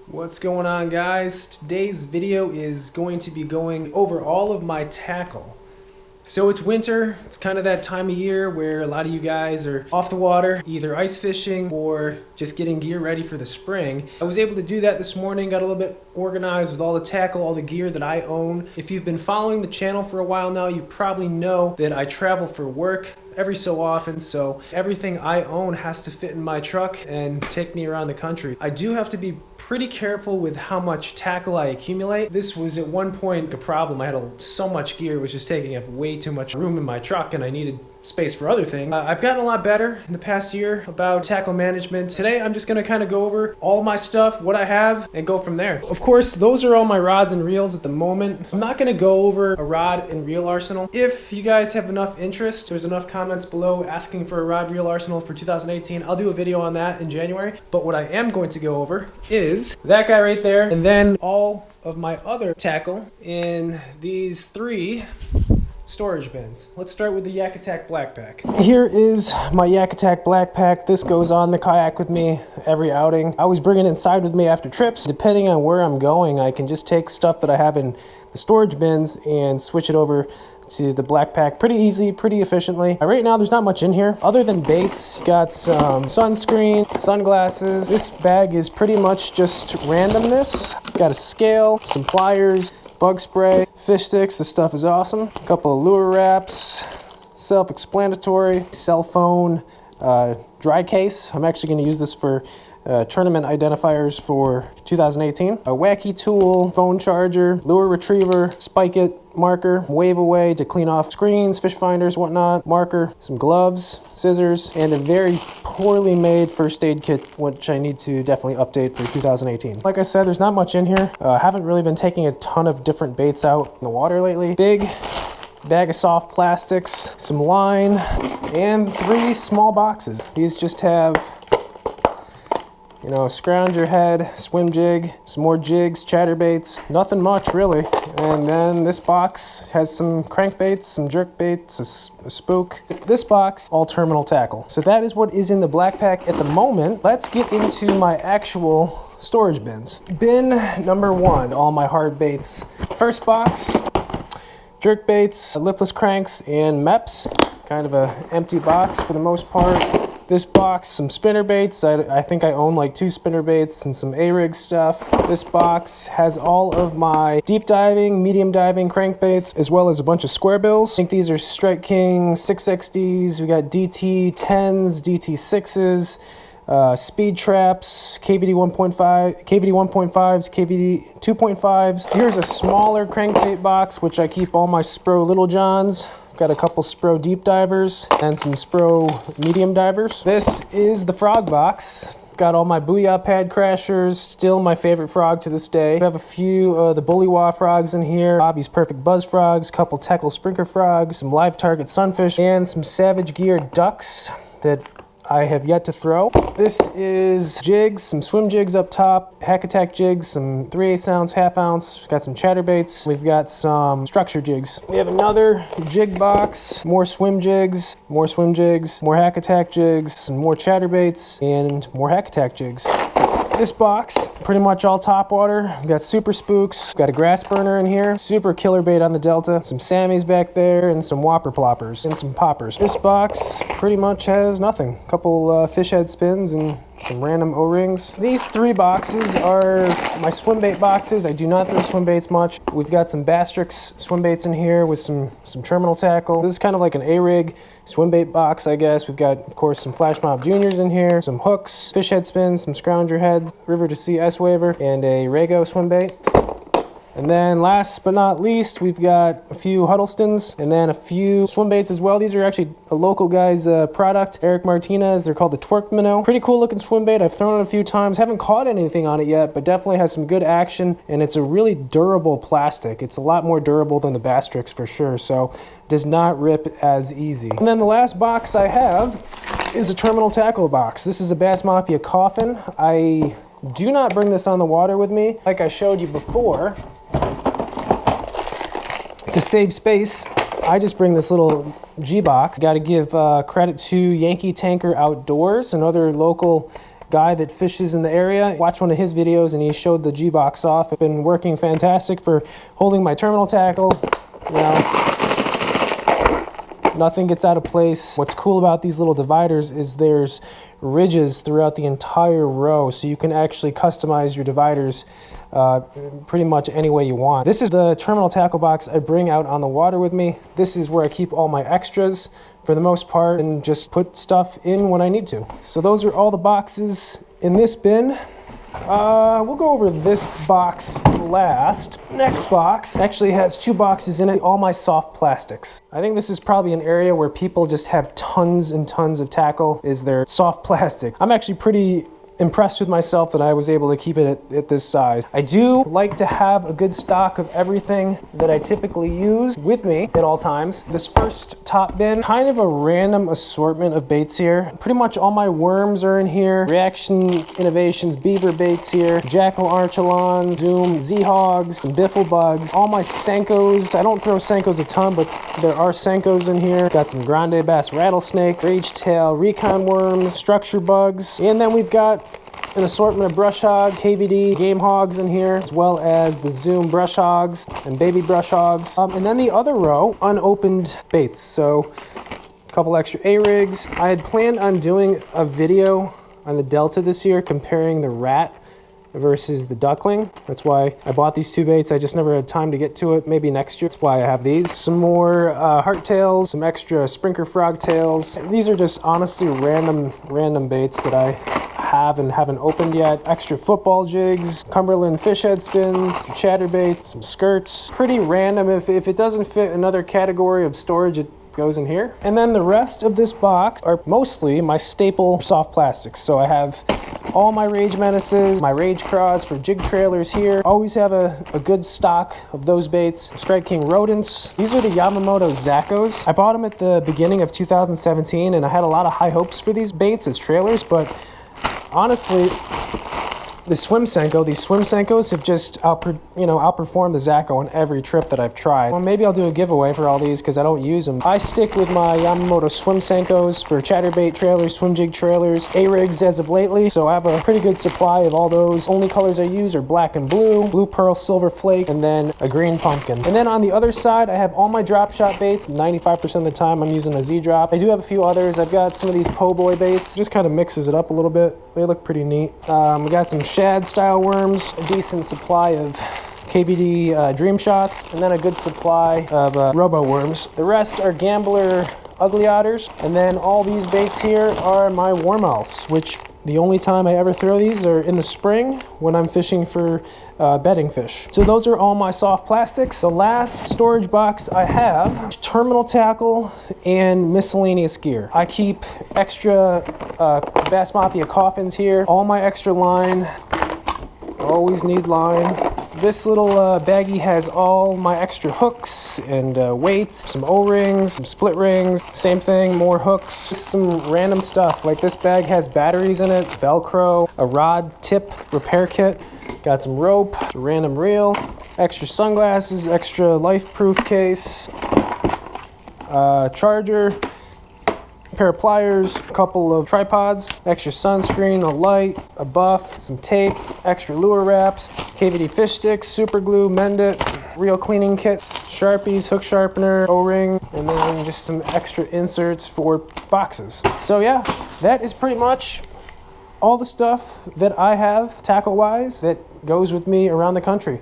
What's going on, guys? Today's video is going to be going over all of my tackle. So it's winter, it's kind of that time of year where a lot of you guys are off the water, either ice fishing or just getting gear ready for the spring. I was able to do that this morning, got a little bit organized with all the tackle, all the gear that I own. If you've been following the channel for a while now, you probably know that I travel for work every so often, so everything I own has to fit in my truck and take me around the country. I do have to be pretty careful with how much tackle I accumulate. This was at one point a problem. I had so much gear, it was just taking up way too much room in my truck, and I needed space for other things. I've gotten a lot better in the past year about tackle management. Today I'm just gonna kind of go over all my stuff, what I have, and go from there. Of course, those are all my rods and reels at the moment. I'm not gonna go over a rod and reel arsenal. If you guys have enough interest, there's enough comments below asking for a rod reel arsenal for 2018. I'll do a video on that in January. But what I am going to go over is that guy right there, and then all of my other tackle in these three storage bins. Let's start with the KAYAK Black Pack. Here is my KAYAK Black Pack. This goes on the kayak with me every outing. I always bring it inside with me after trips. Depending on where I'm going, I can just take stuff that I have in the storage bins and switch it over to the Black Pack pretty easy, pretty efficiently. Right now there's not much in here other than baits. Got some sunscreen, sunglasses. This bag is pretty much just randomness. Got a scale, some pliers, bug spray, fish sticks. This stuff is awesome. A couple of lure wraps, self-explanatory. Cell phone dry case. I'm actually going to use this for tournament identifiers for 2018. A wacky tool, phone charger, lure retriever, spike it marker, wave away to clean off screens, fish finders, whatnot, marker, some gloves, scissors, and a very poorly made first aid kit, which I need to definitely update for 2018. Like I said, there's not much in here. Haven't really been taking a ton of different baits out in the water lately. Big bag of soft plastics, some line, and 3 small boxes. These just have, you know, scrounger head, swim jig, some more jigs, chatterbaits, nothing much really. And then this box has some crankbaits, some jerk baits, a spook. This box, all terminal tackle. So that is what is in the Black Pack at the moment. Let's get into my actual storage bins. Bin number 1, all my hard baits. First box, jerk baits, lipless cranks, and MEPS. Kind of a empty box for the most part. This box, some spinner baits. I think I own like 2 spinner baits and some A-rig stuff. This box has all of my deep diving, medium diving crankbaits, as well as a bunch of square bills. I think these are Strike King 6XDs. We got DT10s, DT6s, speed traps, KVD 1.5, KVD 1.5s, KVD 2.5s. Here's a smaller crankbait box, which I keep all my Spro Little Johns. Got a couple Spro deep divers and some Spro medium divers. This is the frog box. Got all my Booyah pad crashers, still my favorite frog to this day. We have a few the Bullywah frogs in here, Bobby's Perfect Buzz frogs, couple Teckle Sprinkler frogs, some live target sunfish, and some Savage Gear ducks that I have yet to throw. This is jigs, some swim jigs up top, Hack Attack jigs, some 3/8 ounce, half ounce. Got some chatterbaits. We've got some structure jigs. We have another jig box, more swim jigs, more Hack Attack jigs, some more chatterbaits, and more Hack Attack jigs. This box, pretty much all top water. We've got super spooks, got a grass burner in here, super killer bait on the Delta, some Sammies back there, and some whopper ploppers, and some poppers. This box pretty much has nothing. A couple fish head spins and some random O-rings. These 3 boxes are my swim bait boxes. I do not throw swim baits much. We've got some Bastrix swim baits in here with some terminal tackle. This is kind of like an A-rig swim bait box, I guess. We've got, of course, some Flash Mob Juniors in here, some hooks, fish head spins, some scrounger heads, River to Sea ice waver, and a Rago swim bait. And then last but not least, we've got a few Huddlestons and then a few swim baits as well. These are actually a local guy's product, Eric Martinez. They're called the Twerk Minnow. Pretty cool looking swim bait. I've thrown it a few times. Haven't caught anything on it yet, but definitely has some good action, and it's a really durable plastic. It's a lot more durable than the Bastrix for sure, so does not rip as easy. And then the last box I have is a terminal tackle box. This is a Bass Mafia coffin. I do not bring this on the water with me. Like I showed you before, to save space, I just bring this little G box. Got to give credit to Yankee Tanker Outdoors, another local guy that fishes in the area. Watched one of his videos and he showed the G-box off. It's been working fantastic for holding my terminal tackle. You know, nothing gets out of place. What's cool about these little dividers is there's ridges throughout the entire row, so you can actually customize your dividers pretty much any way you want. This is the terminal tackle box I bring out on the water with me. This is where I keep all my extras for the most part and just put stuff in when I need to. So those are all the boxes in this bin. We'll go over this box last. Next box actually has 2 boxes in it, all my soft plastics. I think this is probably an area where people just have tons and tons of tackle, is their soft plastic. I'm actually pretty impressed with myself that I was able to keep it at this size. I do like to have a good stock of everything that I typically use with me at all times. This first top bin, kind of a random assortment of baits here. Pretty much all my worms are in here. Reaction Innovations beaver baits here. Jackal Archelon, Zoom, Z-Hogs, some Biffle bugs. All my Senkos. I don't throw Senkos a ton, but there are Senkos in here. Got some Grande Bass rattlesnakes, Rage Tail, Recon worms, structure bugs. And then we've got an assortment of brush hog, KVD, game hogs in here, as well as the Zoom brush hogs and baby brush hogs. And then the other row, unopened baits. So a couple extra A-rigs. I had planned on doing a video on the Delta this year comparing the rat versus the duckling. That's why I bought these 2 baits. I just never had time to get to it. Maybe next year. That's why I have these. Some more hardtails, some extra sprinkler frog tails. These are just honestly random baits that I have and haven't opened yet. Extra football jigs, Cumberland fish head spins, some chatterbaits, some skirts. Pretty random. If it doesn't fit another category of storage, it goes in here. And then the rest of this box are mostly my staple soft plastics. So I have all my Rage Menaces, my Rage Craws for jig trailers here. Always have a good stock of those baits. Strike King rodents. These are the Yamamoto Zaccos. I bought them at the beginning of 2017 and I had a lot of high hopes for these baits as trailers, but honestly, the swim Senko, these swim Senkos have just outperformed the Zacco on every trip that I've tried. Well, maybe I'll do a giveaway for all these because I don't use them. I stick with my Yamamoto swim Senkos for chatterbait trailers, swim jig trailers, A-rigs as of lately. So I have a pretty good supply of all those. Only colors I use are black and blue, blue pearl, silver flake, and then a green pumpkin. And then on the other side, I have all my drop shot baits. 95% of the time I'm using a Z-drop. I do have a few others. I've got some of these po' boy baits. Just kind of mixes it up a little bit. They look pretty neat. We got some shad style worms, a decent supply of KBD Dream Shots, and then a good supply of Robo worms. The rest are Gambler Ugly Otters, and then all these baits here are my warmouths, which the only time I ever throw these are in the spring when I'm fishing for bedding fish. So those are all my soft plastics. The last storage box I have, terminal tackle and miscellaneous gear. I keep extra Bass Mafia coffins here, all my extra line. Always need line. This little baggie has all my extra hooks and weights, some O-rings, some split rings, same thing, more hooks, just some random stuff. Like this bag has batteries in it, Velcro, a rod tip repair kit, got some rope, a random reel, extra sunglasses, extra life-proof case, charger, pair of pliers, a couple of tripods, extra sunscreen, a light, a buff, some tape, extra lure wraps, KVD fish sticks, super glue, mend it, reel cleaning kit, Sharpies, hook sharpener, O-ring, and then just some extra inserts for boxes. So yeah, that is pretty much all the stuff that I have tackle-wise that goes with me around the country.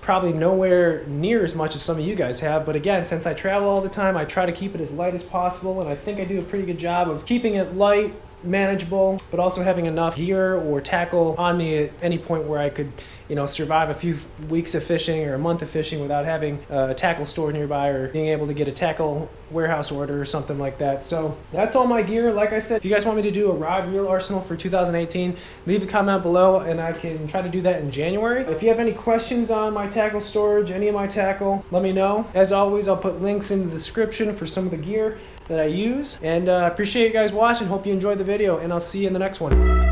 Probably nowhere near as much as some of you guys have, but again, since I travel all the time, I try to keep it as light as possible, and I think I do a pretty good job of keeping it light, manageable, but also having enough gear or tackle on me at any point where I could, survive a few weeks of fishing or a month of fishing without having a tackle store nearby or being able to get a tackle warehouse order or something like that. So that's all my gear. Like I said, if you guys want me to do a rod reel arsenal for 2018, leave a comment below and I can try to do that in January. If you have any questions on my tackle storage, any of my tackle, let me know. As always, I'll put links in the description for some of the gear that I use, and appreciate you guys watching. Hope you enjoyed the video, and I'll see you in the next one.